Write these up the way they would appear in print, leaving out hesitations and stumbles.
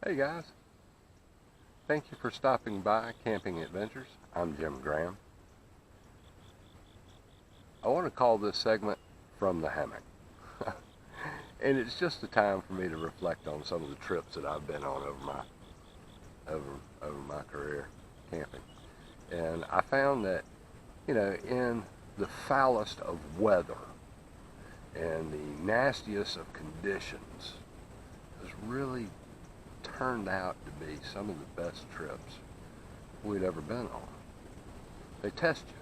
Hey guys, thank you for stopping by Camping Adventures. I'm Jim Graham. I want to call this segment From the Hammock. And it's just a time for me to reflect on some of the trips that I've been on over my career camping. And I found that, in the foulest of weather and the nastiest of conditions has really turned out to be some of the best trips we'd ever been on. They test you.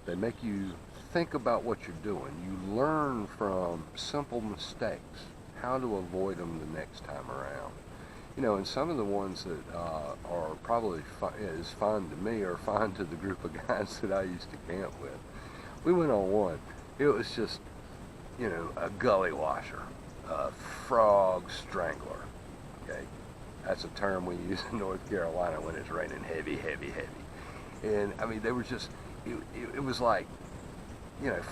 They make you think about what you're doing. You learn from simple mistakes, how to avoid them the next time around. And some of the ones that are probably is fun to me or fun to the group of guys that I used to camp with. We went on one. It was just, a gully washer, a frog strangler. Okay, that's a term we use in North Carolina when it's raining heavy. And I mean, they were just, it was like,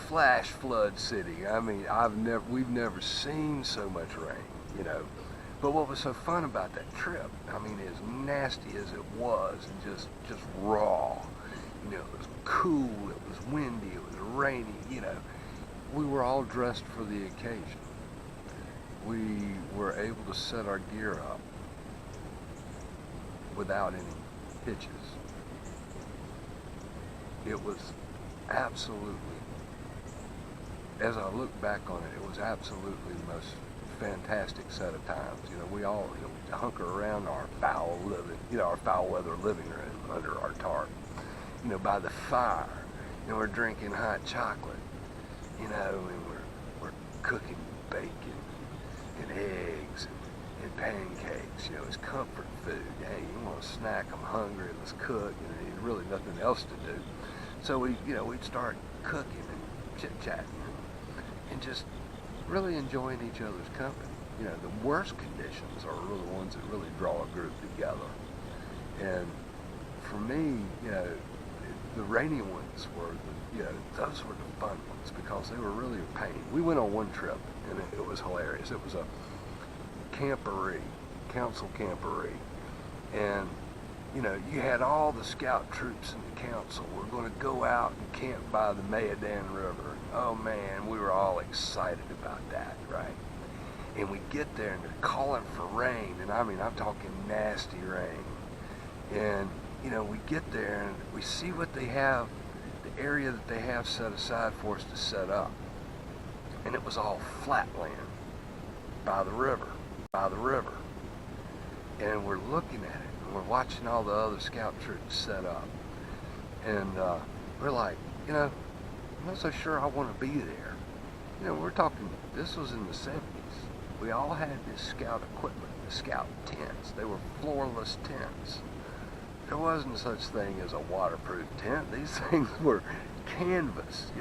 flash flood city. I mean, we've never seen so much rain, But what was so fun about that trip, I mean, as nasty as it was, and just raw, it was cool, it was windy, it was rainy, we were all dressed for the occasion. We were able to set our gear up without any hitches. It was absolutely, as I look back on it, it was absolutely the most fantastic set of times. We all, we hunker around our foul weather living room under our tarp, by the fire, we're drinking hot chocolate, and we're cooking bacon and eggs and pancakes, it's comfort food. Hey, you want a snack, I'm hungry, let's cook, there's really nothing else to do. So we'd start cooking and chit-chatting and just really enjoying each other's company. The worst conditions are really the ones that really draw a group together. And for me, the rainy ones were, those were the fun ones because they were really a pain. We went on one trip and it was hilarious. It was a camporee, council camporee. And, you had all the scout troops in the council. We're going to go out and camp by the Mayadan River. Oh man, we were all excited about that, right? And we get there and they're calling for rain, and I mean, I'm talking nasty rain. And, we get there and we see what they have, the area that they have set aside for us to set up. And it was all flat land by the river. And we're looking at it, and we're watching all the other scout troops set up. And we're like, I'm not so sure I want to be there. We're talking, this was in the 70s. We all had this scout equipment, the scout tents. They were floorless tents. There wasn't such thing as a waterproof tent. These things were canvas,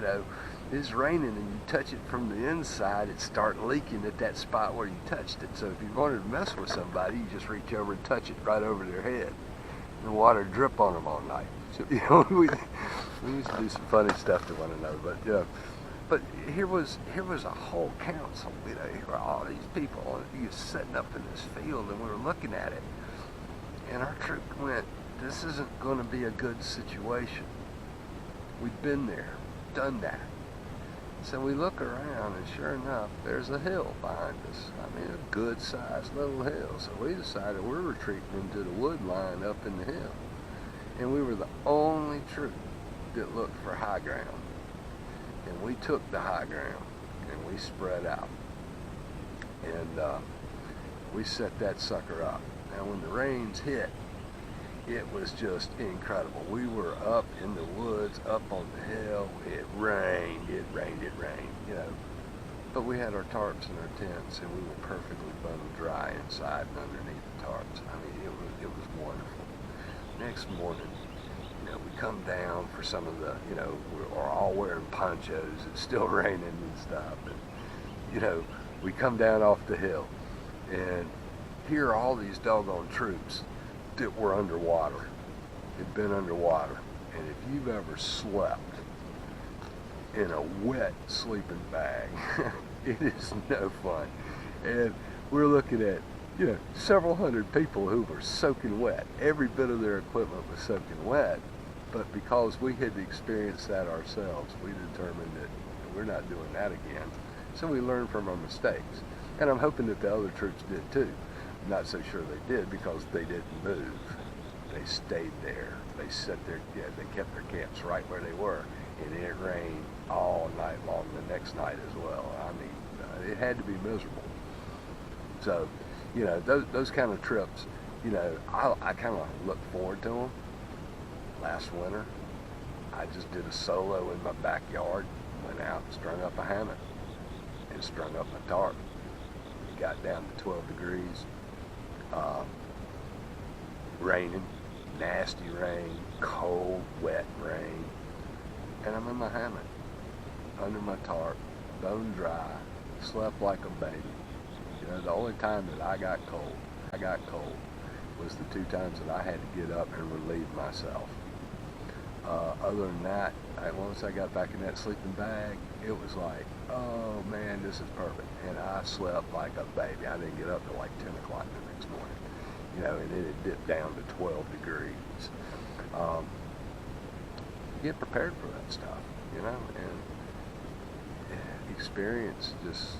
It's raining and you touch it from the inside, it starts leaking at that spot where you touched it. So if you wanted to mess with somebody, you just reach over and touch it right over their head. And the water drip on them all night. So, we used to do some funny stuff to one another, but here was a whole council, here were all these people sitting up in this field, and we were looking at it, and our troop went, this isn't going to be a good situation. We'd been there, done that. So we look around, and sure enough, there's a hill behind us. I mean, a good-sized little hill. So we decided we're retreating into the wood line up in the hill. And we were the only troop that looked for high ground. And we took the high ground, and we spread out. And we set that sucker up. Now, when the rains hit, it was just incredible. We were up in the woods, up on the hill. It rained. But we had our tarps and our tents, and we were perfectly bone dry inside and underneath the tarps. I mean, it was wonderful. Next morning, we come down for some of the, we're all wearing ponchos. It's still raining and stuff. And, we come down off the hill, and here are all these doggone troops that were underwater, had been underwater. And if you've ever slept in a wet sleeping bag, it is no fun. And we're looking at, you know, several hundred people who were soaking wet. Every bit of their equipment was soaking wet, but because we had experienced that ourselves, we determined that we're not doing that again. So we learned from our mistakes. And I'm hoping that the other troops did too. I'm not so sure they did because they didn't move. They stayed there. They sat there, yeah, they kept their camps right where they were. And it rained all night long the next night as well. I mean, it had to be miserable. So, you know, those kind of trips, you know, I kind of look forward to them. Last winter, I just did a solo in my backyard, went out and strung up a hammock and strung up my tarp. It got down to 12 degrees, raining, nasty rain, cold, wet rain, and I'm in my hammock, under my tarp, bone dry, slept like a baby. You know, the only time that I got cold was the 2 times that I had to get up and relieve myself. Other than that, once I got back in that sleeping bag, it was like, oh man, this is perfect. And I slept like a baby. I didn't get up till like 10 o'clock the next morning. You know, and it dipped down to 12 degrees. Get prepared for that stuff, you know, and experience just,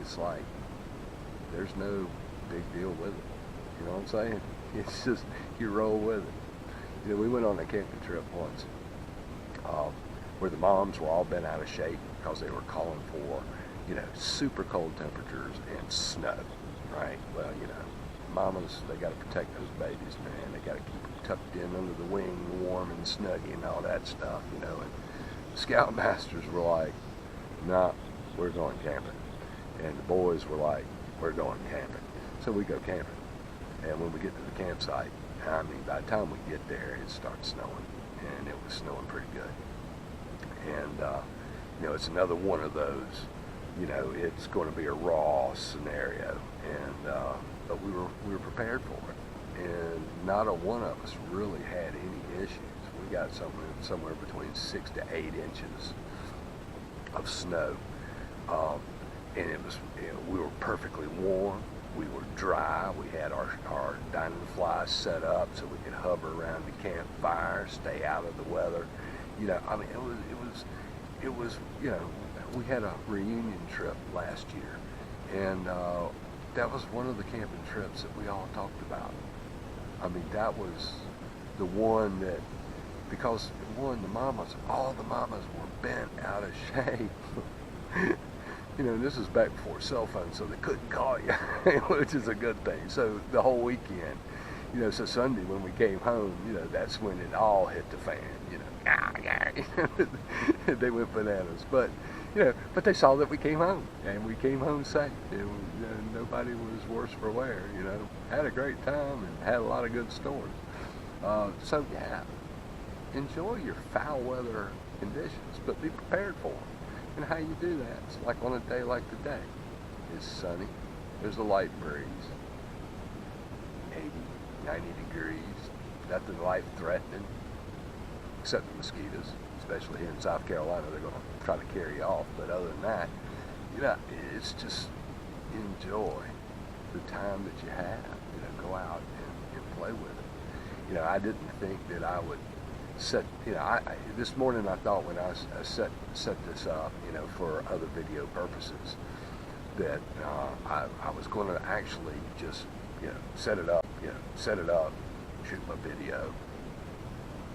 it's like, there's no big deal with it. You know what I'm saying? It's just, you roll with it. You know, we went on a camping trip once where the moms were all bent out of shape because they were calling for, you know, super cold temperatures and snow, right? Well, you know, mamas, they got to protect those babies, man. They got to keep them tucked in under the wing, warm and snuggy and all that stuff, you know. And the scoutmasters were like, nah, we're going camping. And the boys were like, we're going camping. So we go camping. And when we get to the campsite, I mean, by the time we get there, it starts snowing. And it was snowing pretty good. And, you know, it's another one of those, you know, it's going to be a raw scenario. And, but we were prepared for it. And not a one of us really had any issues. We got somewhere between 6 to 8 inches of snow. And it was, you know, we were perfectly warm. We were dry. We had our dining flies set up so we could hover around the campfire, stay out of the weather. You know, I mean, it was, you know, we had a reunion trip last year, and that was one of the camping trips that we all talked about. I mean, that was the one that, because one, all the mamas were bent out of shape. You know, this is back before cell phones, so they couldn't call you, which is a good thing. So the whole weekend, you know, so Sunday when we came home, you know, that's when it all hit the fan, you know. They went bananas. But, you know, but they saw that we came home, and we came home safe. Nobody was worse for wear, you know. Had a great time and had a lot of good stories. So, yeah, enjoy your foul weather conditions, but be prepared for them. And how you do that, it's like on a day like today. It's sunny, there's a light breeze, 80, 90 degrees, nothing life-threatening, except the mosquitoes, especially here in South Carolina. They're going to try to carry you off, but other than that, you know, it's just enjoy the time that you have. You know, go out and play with it. You know, I didn't think that I would set, you know, this morning I thought when I set this up, you know, for other video purposes, that I was going to actually just, you know, set it up, shoot my video,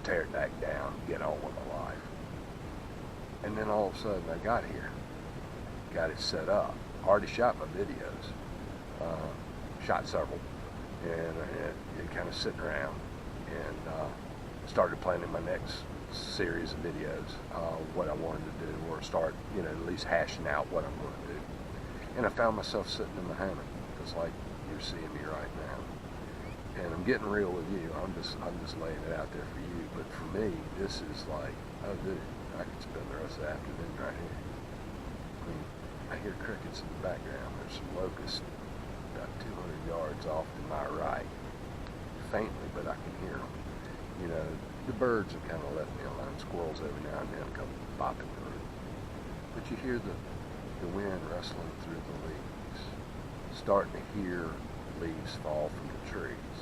tear it back down, get on with my life. And then all of a sudden I got here, got it set up, already shot my videos, shot several, and kind of sitting around, and started planning my next series of videos, what I wanted to do, or start, you know, at least hashing out what I'm going to do. And I found myself sitting in the hammock, just like you're seeing me right now. And I'm getting real with you. I'm just laying it out there for you. But for me, this is like, oh dude, I could spend the rest of the afternoon right here. I mean, I hear crickets in the background. There's some locusts about 200 yards off to my right, faintly, but I can hear them. You know, the birds have kind of left me alone. Squirrels every now and then come bopping through. But you hear the wind rustling through the leaves. starting to hear leaves fall from the trees.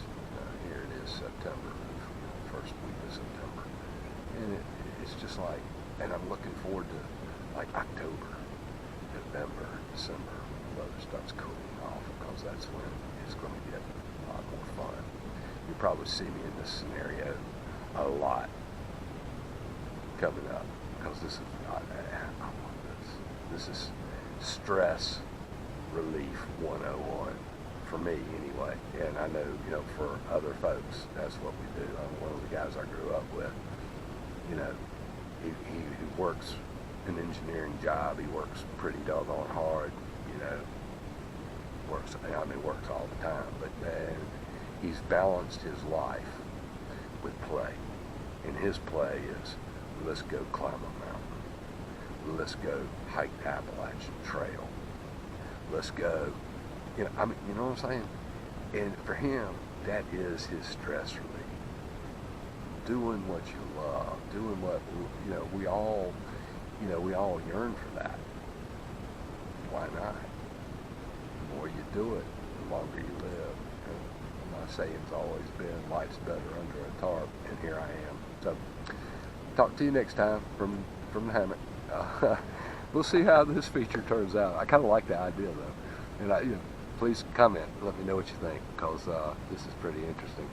Here it is September, first week of September. And it's just like, and I'm looking forward to like October, November, December, when the weather starts cooling off, because that's when it's going to get a lot more fun. You'll probably see me in this scenario a lot coming up, because this is, I want this. This is stress relief 101 for me anyway, and I know, for other folks, that's what we do. One of the guys I grew up with, he works an engineering job. He works pretty doggone hard, works all the time, but he's balanced his life with play. And his play is, let's go climb a mountain. Let's go hike the Appalachian Trail. Let's go, you know what I'm saying? And for him, that is his stress relief. Doing what you love, doing what, we all yearn for that. Why not? The more you do it, the longer you live. My saying's always been, life's better under a tarp, and here I am. So, talk to you next time from the hammock. We'll see how this feature turns out. I kind of like the idea though, and please comment, let me know what you think, because this is pretty interesting.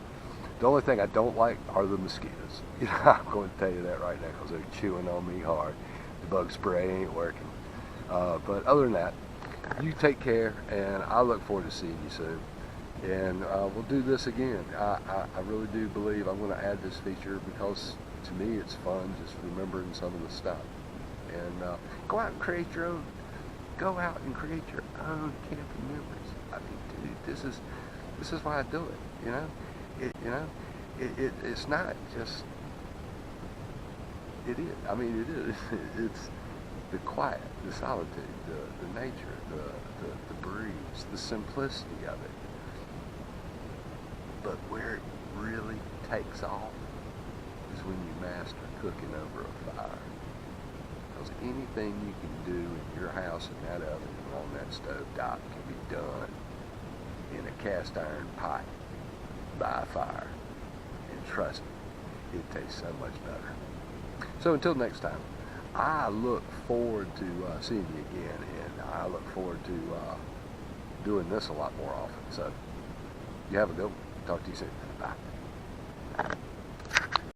The only thing I don't like are the mosquitoes. I'm going to tell you that right now, because they're chewing on me hard. The bug spray ain't working. But other than that, you take care, and I look forward to seeing you soon. And we'll do this again. I really do believe I'm going to add this feature, because to me it's fun just remembering some of the stuff. And go out and create your own. Go out and create your own camping memories. I mean, dude, this is why I do it. It's not just. It is. I mean, it is. It's the quiet, the solitude, the nature, the breeze, the simplicity of it. But where it really takes off is when you master cooking over a fire. Because anything you can do in your house, in that oven, or on that stove top, can be done in a cast iron pot by a fire. And trust me, it tastes so much better. So until next time, I look forward to seeing you again, and I look forward to doing this a lot more often. So you have a good one. Talk to you soon. Bye.